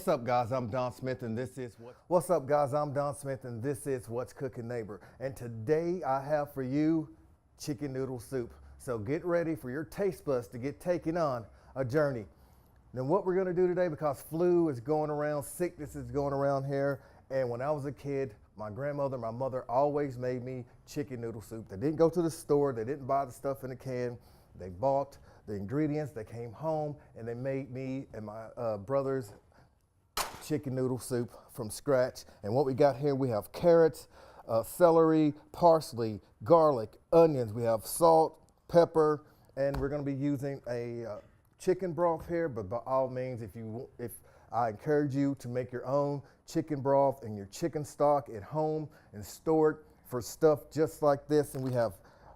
What's up, guys? I'm Don Smith, and this is What's up, guys? I'm Don Smith, and this is What's Cooking Neighbor. And today I have for you chicken noodle soup. So get ready for your taste buds to get taken on a journey. Now, what we're going to do today, because flu is going around, sickness is going around here, and when I was a kid, my grandmother, my mother always made me chicken noodle soup. They didn't go to the store, they didn't buy the stuff in a can. They bought the ingredients, they came home, and they made me and my brothers chicken noodle soup from scratch. And what we got here, we have carrots, celery, parsley, garlic, onions. We have salt, pepper, and we're going to be using a chicken broth here. But by all means, if I encourage you to make your own chicken broth and your chicken stock at home and store it for stuff just like this. And we have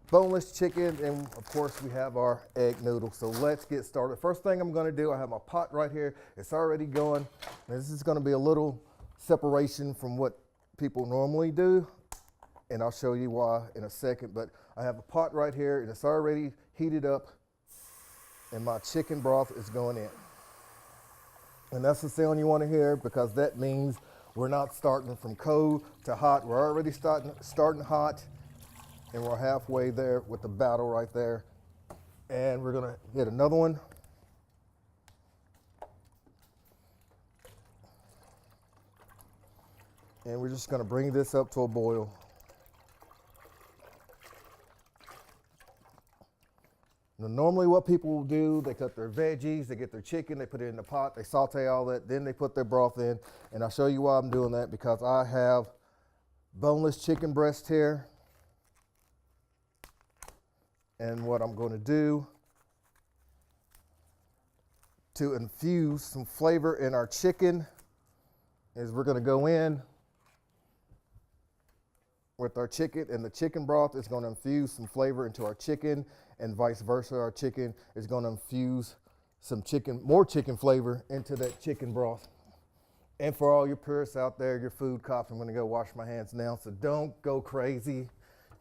boneless chicken, and of course we have our egg noodles. So let's get started. First thing I'm going to do, I have my pot right here. It's already going. This is going to be a little separation from what people normally do, and I'll show you why in a second. But I have a pot right here, and it's already heated up, and my chicken broth is going in. And that's the sound you want to hear, because that means we're not starting from cold to hot. We're already starting hot. And we're halfway there with the battle right there. And we're gonna hit another one. And we're just gonna bring this up to a boil. Now, normally what people will do, they cut their veggies, they get their chicken, they put it in the pot, they saute all that, then they put their broth in. And I'll show you why I'm doing that, because I have boneless chicken breast here. And what I'm going to do to infuse some flavor in our chicken is we're going to go in with our chicken, and the chicken broth is going to infuse some flavor into our chicken, and vice versa. Our chicken is going to infuse some more chicken flavor into that chicken broth. And for all your purists out there, your food cops, I'm going to go wash my hands now, so don't go crazy.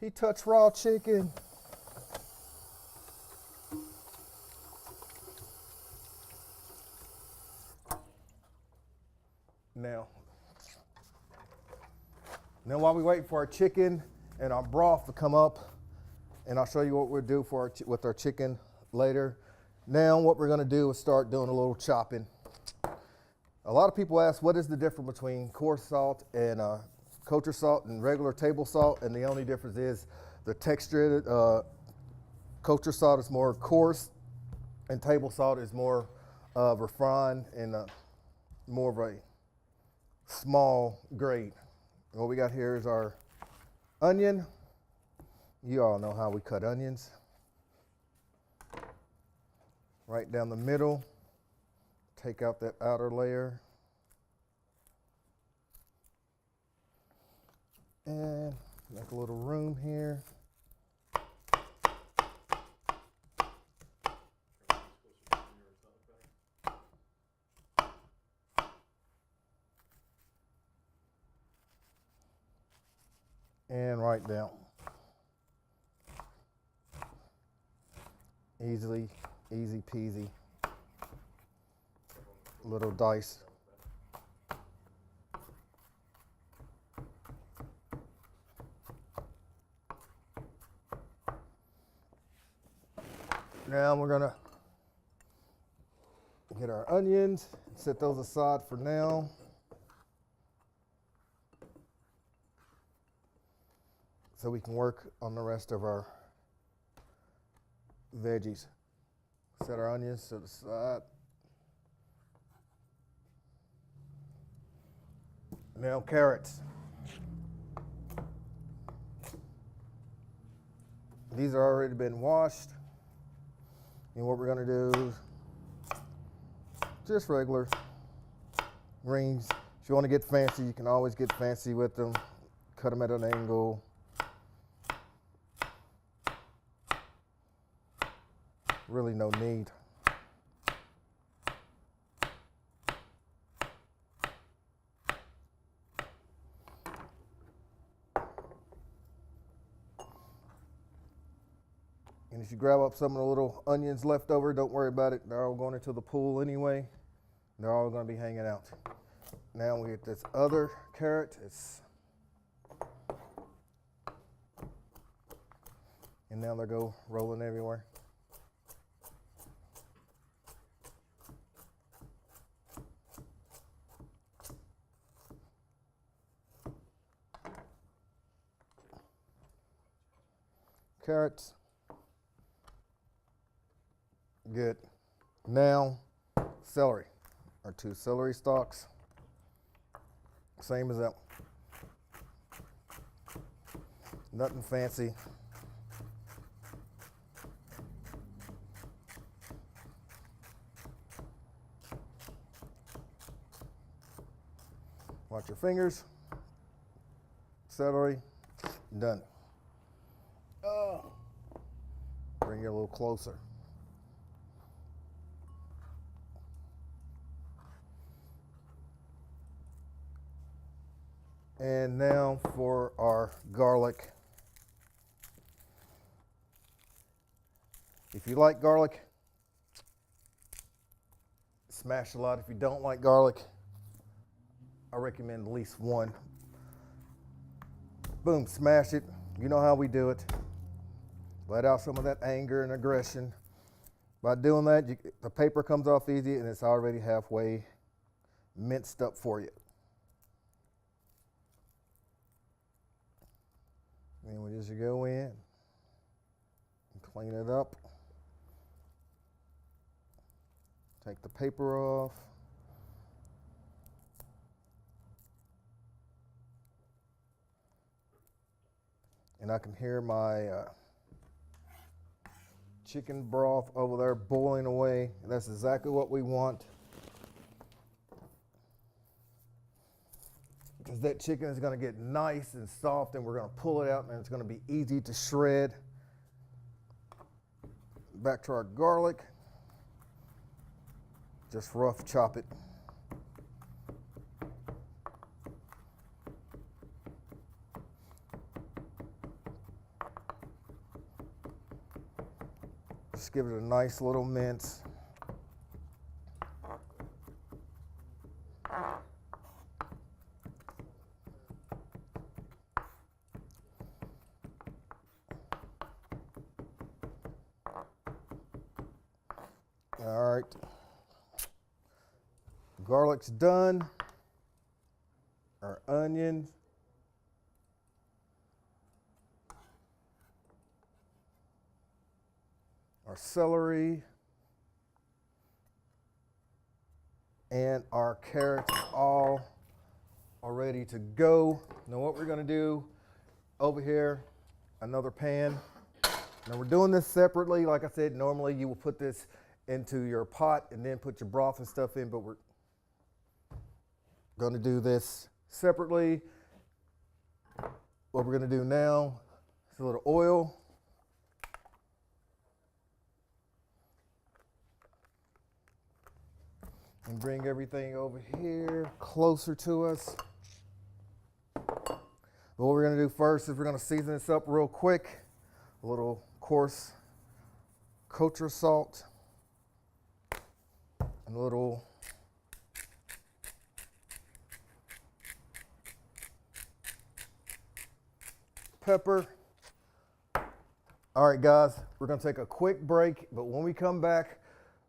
He touched raw chicken. Now while we wait for our chicken and our broth to come up, and I'll show you what we'll do with our chicken later. Now what we're gonna do is start doing a little chopping. A lot of people ask, what is the difference between coarse salt and kosher salt and regular table salt? And the only difference is the texture. Kosher salt is more coarse, and table salt is more refined and more of a small grade. And what we got here is our onion. You all know how we cut onions. Right down the middle. Take out that outer layer. And make a little room here. And right down. Easy peasy. Little dice. Now we're gonna get our onions, set those aside for now. So we can work on the rest of our veggies. Set our onions to the side. Now carrots. These are already been washed. And what we're gonna do is just regular greens. If you wanna get fancy, you can always get fancy with them. Cut them at an angle. Really no need. And if you grab up some of the little onions left over, don't worry about it. They're all going into the pool anyway. They're all gonna be hanging out. Now we get this other carrot. And now they go rolling everywhere. Carrots. Good. Now, celery. Our 2 celery stalks. Same as that one. Nothing fancy. Watch your fingers. Celery. Done. Bring it a little closer. And now for our garlic. If you like garlic, smash a lot. If you don't like garlic, I recommend at least 1. Boom, smash it. You know how we do it. Let out some of that anger and aggression. By doing that, the paper comes off easy and it's already halfway minced up for you. And we just go in and clean it up. Take the paper off. And I can hear my chicken broth over there boiling away. That's exactly what we want. Because that chicken is going to get nice and soft, and we're going to pull it out, and it's going to be easy to shred. Back to our garlic. Just rough chop it. Just give it a nice little mince. All right, garlic's done. Our onions. Our celery. And our carrots all are ready to go. Now what we're gonna do over here, another pan. Now we're doing this separately. Like I said, normally you will put this into your pot and then put your broth and stuff in, but we're going to do this separately. What we're going to do now is a little oil. And bring everything over here closer to us. But what we're going to do first is we're going to season this up real quick. A little coarse kosher salt. And a little pepper. All right, guys, we're gonna take a quick break, but when we come back,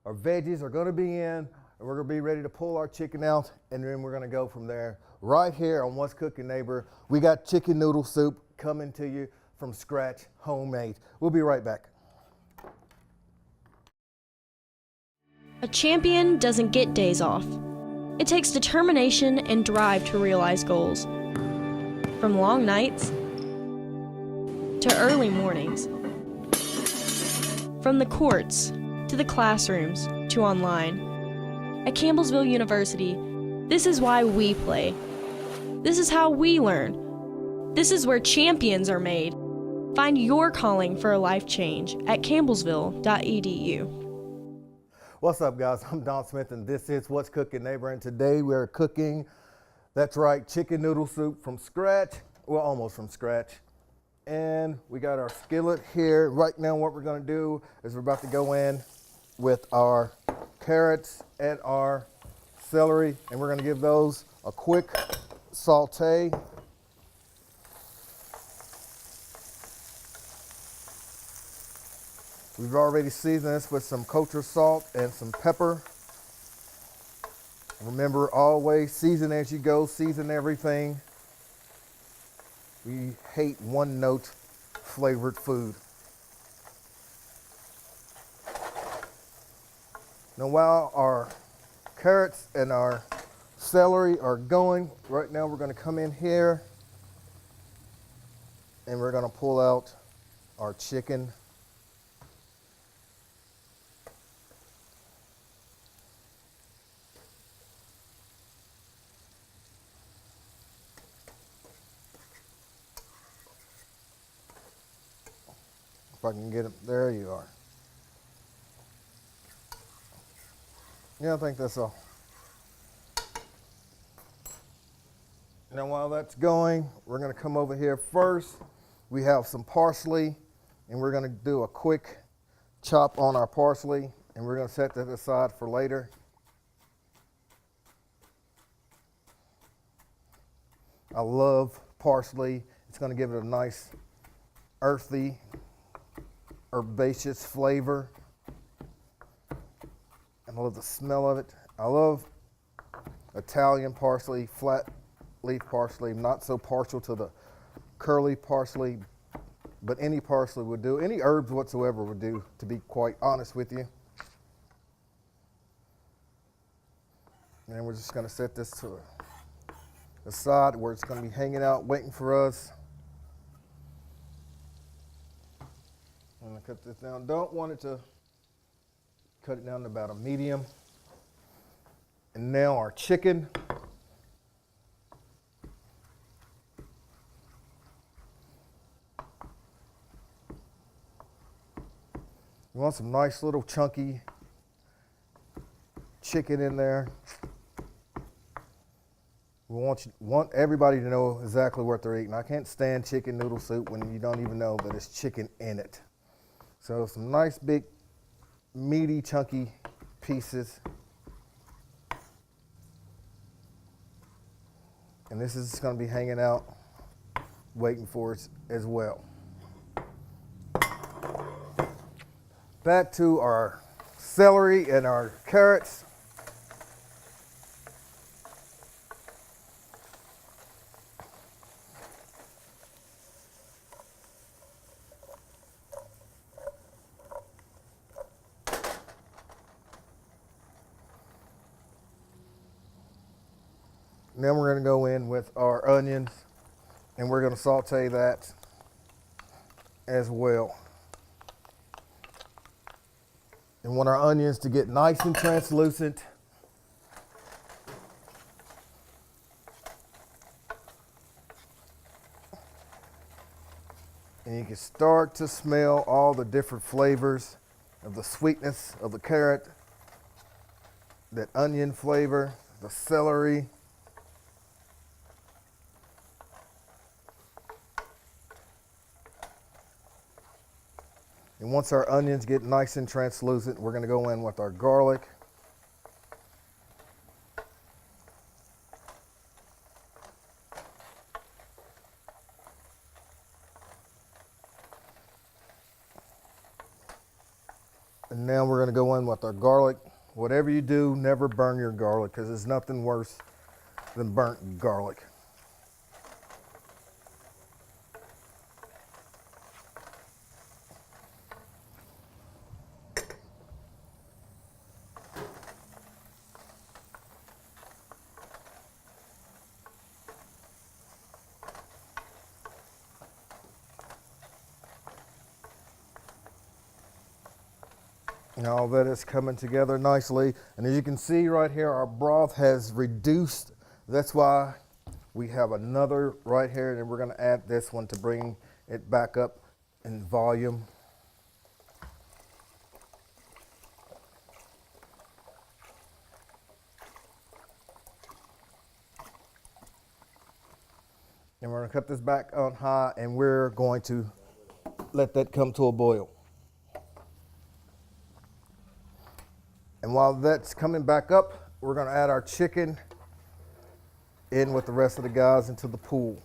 our veggies are gonna be in, and we're gonna be ready to pull our chicken out, and then we're gonna go from there. Right here on What's Cooking Neighbor, we got chicken noodle soup coming to you from scratch, homemade. We'll be right back. A champion doesn't get days off. It takes determination and drive to realize goals. From long nights to early mornings. From the courts to the classrooms to online. At Campbellsville University, this is why we play. This is how we learn. This is where champions are made. Find your calling for a life change at campbellsville.edu. What's up, guys? I'm Don Smith, and this is What's Cooking Neighbor, and today we're cooking, that's right, chicken noodle soup from scratch, well, almost from scratch. And we got our skillet here. Right now what we're gonna do is we're about to go in with our carrots and our celery, and we're gonna give those a quick saute. We've already seasoned this with some kosher salt and some pepper. Remember, always season as you go, season everything. We hate one note flavored food. Now while our carrots and our celery are going, right now we're going to come in here and we're going to pull out our chicken. If I can get it, there you are. Yeah, I think that's all. Now while that's going, we're gonna come over here first. We have some parsley, and we're gonna do a quick chop on our parsley, and we're gonna set that aside for later. I love parsley. It's gonna give it a nice earthy, herbaceous flavor. I love the smell of it. I love Italian parsley, flat leaf parsley. I'm not so partial to the curly parsley, but any parsley would do. Any herbs whatsoever would do, to be quite honest with you. And we're just gonna set this to the side where it's gonna be hanging out, waiting for us. I'm gonna cut this down. Don't want it to cut it down to about a medium. And now our chicken. You want some nice little chunky chicken in there. We want everybody to know exactly what they're eating. I can't stand chicken noodle soup when you don't even know that it's chicken in it. So some nice big meaty chunky pieces. And this is going to be hanging out, waiting for us as well. Back to our celery and our carrots. And then we're going to go in with our onions, and we're going to saute that as well. And want our onions to get nice and translucent. And you can start to smell all the different flavors of the sweetness of the carrot, that onion flavor, the celery. And once our onions get nice and translucent, we're going to go in with our garlic. And now we're going to go in with our garlic. Whatever you do, never burn your garlic, because there's nothing worse than burnt garlic. And all that is coming together nicely. And as you can see right here, our broth has reduced. That's why we have another right here, and we're going to add this one to bring it back up in volume. And we're going to cut this back on high, and we're going to let that come to a boil. And while that's coming back up, we're gonna add our chicken in with the rest of the guys into the pool.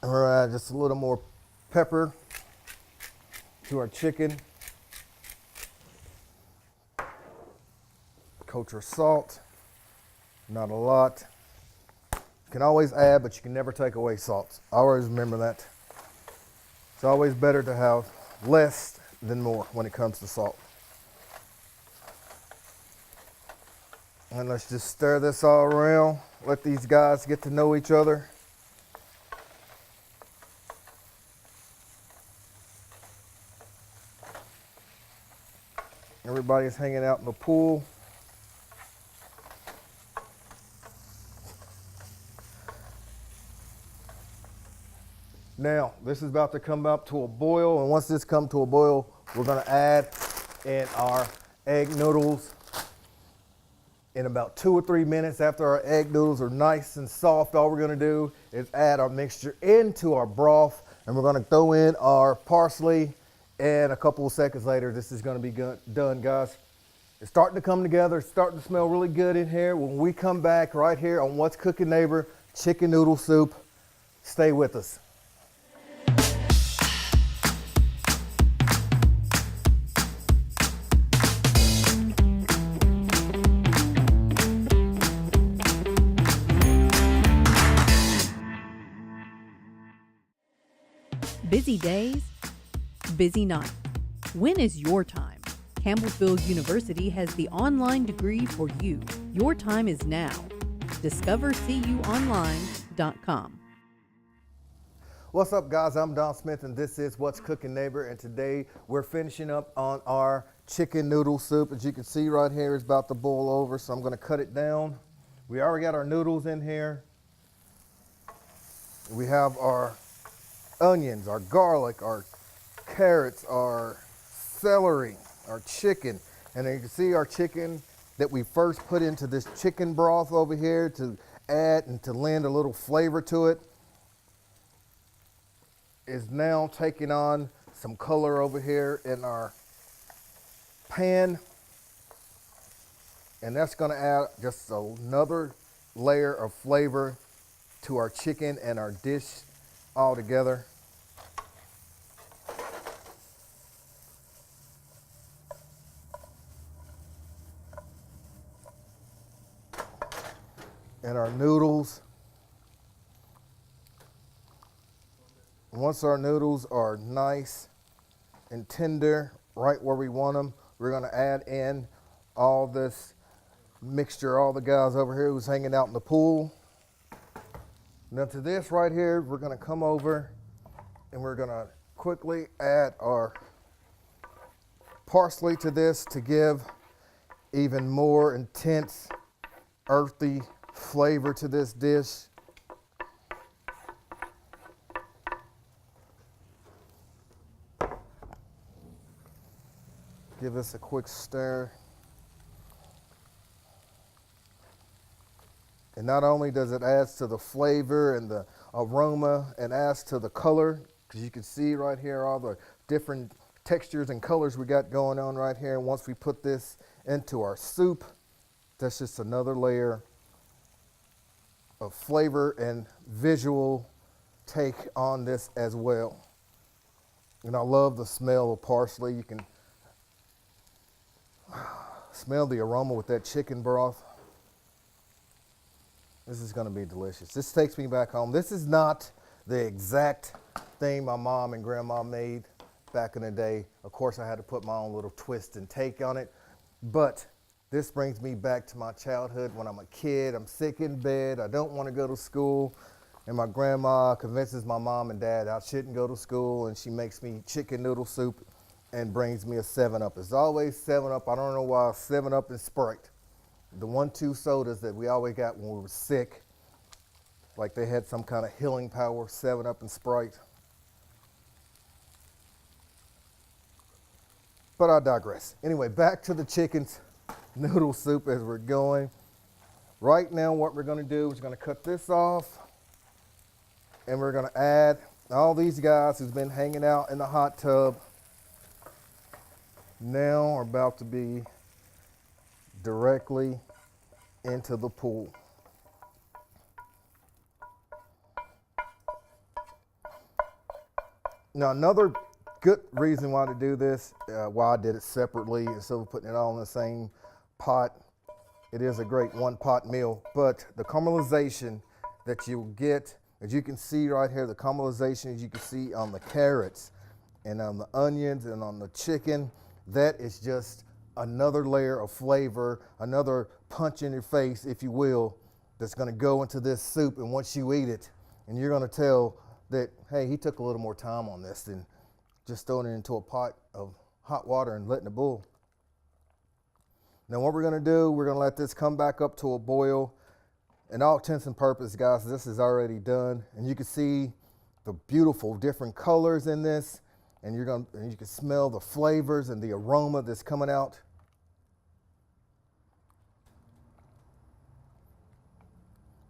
And we're gonna add just a little more pepper to our chicken. Kosher salt, not a lot. You can always add, but you can never take away salt. Always remember that. It's always better to have less than more when it comes to salt. And let's just stir this all around. Let these guys get to know each other. Everybody's hanging out in the pool. Now, this is about to come up to a boil, and once this comes to a boil, we're gonna add in our egg noodles. In about 2 or 3 minutes after our egg noodles are nice and soft, all we're gonna do is add our mixture into our broth, and we're gonna throw in our parsley, and a couple of seconds later, this is gonna be done, guys. It's starting to come together, it's starting to smell really good in here. When we come back right here on What's Cooking Neighbor, chicken noodle soup, stay with us. Busy days, busy night. When is your time? Campbellsville University has the online degree for you. Your time is now. Discover CUonline.com. What's up, guys? I'm Don Smith, and this is What's Cooking Neighbor, and today we're finishing up on our chicken noodle soup. As you can see right here, it's about to boil over, so I'm gonna cut it down. We already got our noodles in here. We have our onions, our garlic, our carrots, our celery, our chicken. And you can see our chicken that we first put into this chicken broth over here to add and to lend a little flavor to it is now taking on some color over here in our pan. And that's gonna add just another layer of flavor to our chicken and our dish all together. And our noodles. Once our noodles are nice and tender, right where we want them, we're gonna add in all this mixture, all the guys over here who's hanging out in the pool. Now to this right here, we're gonna come over and we're gonna quickly add our parsley to this to give even more intense, earthy flavor to this dish. Give this a quick stir. And not only does it add to the flavor and the aroma and adds to the color, because you can see right here all the different textures and colors we got going on right here. And once we put this into our soup, that's just another layer of flavor and visual take on this as well. And I love the smell of parsley. You can smell the aroma with that chicken broth. This is gonna be delicious. This takes me back home. This is not the exact thing my mom and grandma made back in the day. Of course, I had to put my own little twist and take on it, but this brings me back to my childhood when I'm a kid. I'm sick in bed. I don't want to go to school. And my grandma convinces my mom and dad I shouldn't go to school. And she makes me chicken noodle soup and brings me a 7-Up. It's always 7-Up. I don't know why. 7-Up and Sprite. The 1-2 sodas that we always got when we were sick. Like they had some kind of healing power. 7-Up and Sprite. But I digress. Anyway, back to the chicken's noodle soup as we're going. Right now what we're gonna do is gonna cut this off. And we're gonna add all these guys who's been hanging out in the hot tub now are about to be directly into the pool. Now, another good reason why to do this, why I did it separately instead of putting it all in the same pot, it is a great one pot meal, but the caramelization that you'll get, as you can see right here, the caramelization as you can see on the carrots and on the onions and on the chicken, that is just another layer of flavor, another punch in your face, if you will, that's gonna go into this soup. And once you eat it, and you're gonna tell that, hey, he took a little more time on this than just throwing it into a pot of hot water and letting it boil. Now what we're gonna do, we're gonna let this come back up to a boil. In all intents and purposes, guys, this is already done. And you can see the beautiful different colors in this, and you can smell the flavors and the aroma that's coming out.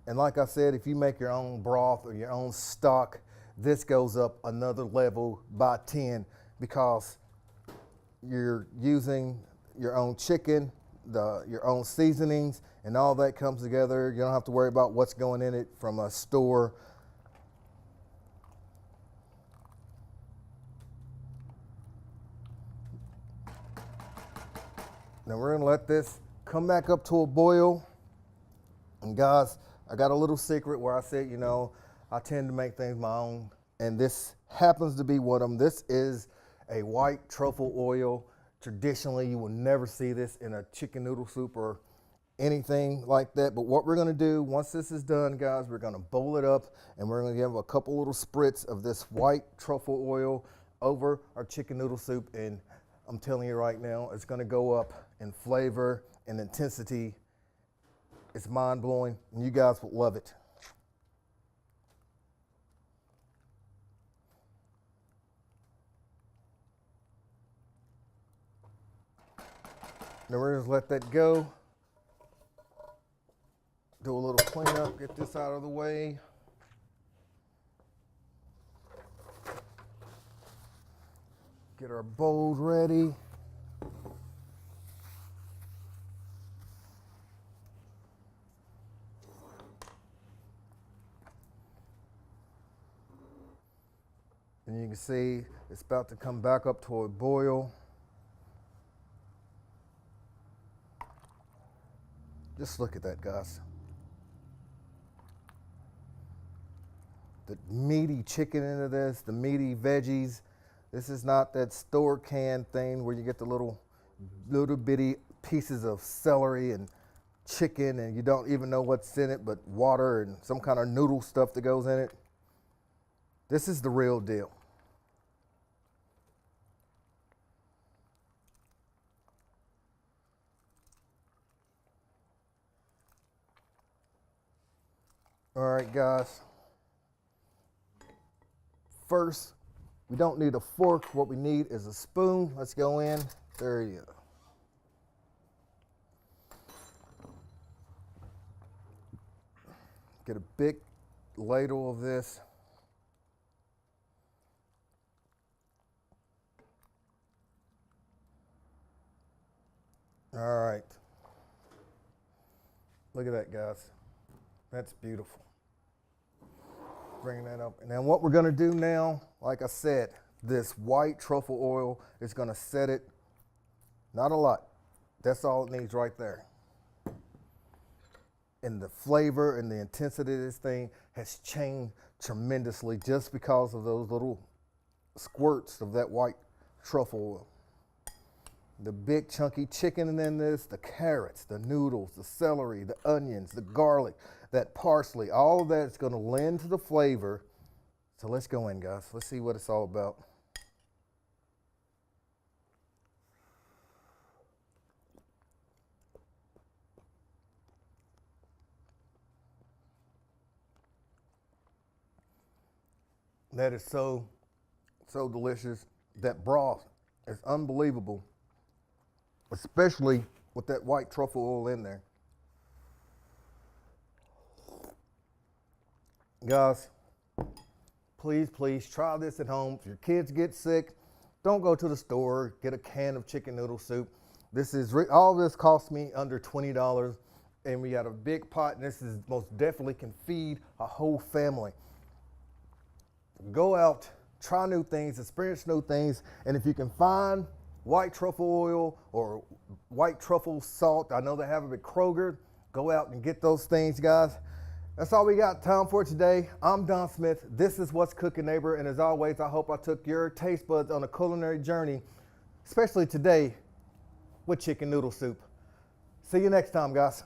And like I said, if you make your own broth or your own stock, this goes up another level by 10 because you're using your own chicken, your own seasonings, and all that comes together. You don't have to worry about what's going in it from a store. Now we're gonna let this come back up to a boil. And guys, I got a little secret where I said, you know, I tend to make things my own, and this happens to be one of them. This is a white truffle oil. Traditionally, you will never see this in a chicken noodle soup or anything like that. But what we're gonna do, once this is done, guys, we're gonna bowl it up and we're gonna give a couple little spritz of this white truffle oil over our chicken noodle soup. And I'm telling you right now, it's gonna go up in flavor and intensity. It's mind-blowing, and you guys will love it. Now we're gonna let that go. Do a little cleanup, get this out of the way. Get our bowls ready. And you can see it's about to come back up to a boil. Just look at that, guys. The meaty chicken into this, the meaty veggies. This is not that store canned thing where you get the little bitty pieces of celery and chicken and you don't even know what's in it but water and some kind of noodle stuff that goes in it. This is the real deal. All right, guys. First, we don't need a fork. What we need is a spoon. Let's go in. There you go. Get a big ladle of this. All right. Look at that, guys. That's beautiful. Bringing that up. And then what we're gonna do now, like I said, this white truffle oil is gonna set it, not a lot. That's all it needs right there. And the flavor and the intensity of this thing has changed tremendously just because of those little squirts of that white truffle oil. The big chunky chicken in this, the carrots, the noodles, the celery, the onions, the garlic, that parsley, all of that is going to lend to the flavor. So let's go in, guys. Let's see what it's all about. That is so delicious. That broth is unbelievable, especially with that white truffle oil in there. Guys, please, please try this at home. If your kids get sick, don't go to the store, get a can of chicken noodle soup. All this cost me under $20, and we got a big pot, and this is most definitely can feed a whole family. Go out, try new things, experience new things, and if you can find white truffle oil or white truffle salt, I know they have it at Kroger, go out and get those things, guys. That's all we got time for today. I'm Don Smith. This is What's Cooking Neighbor, and as always, I hope I took your taste buds on a culinary journey, especially today with chicken noodle soup. See you next time, guys.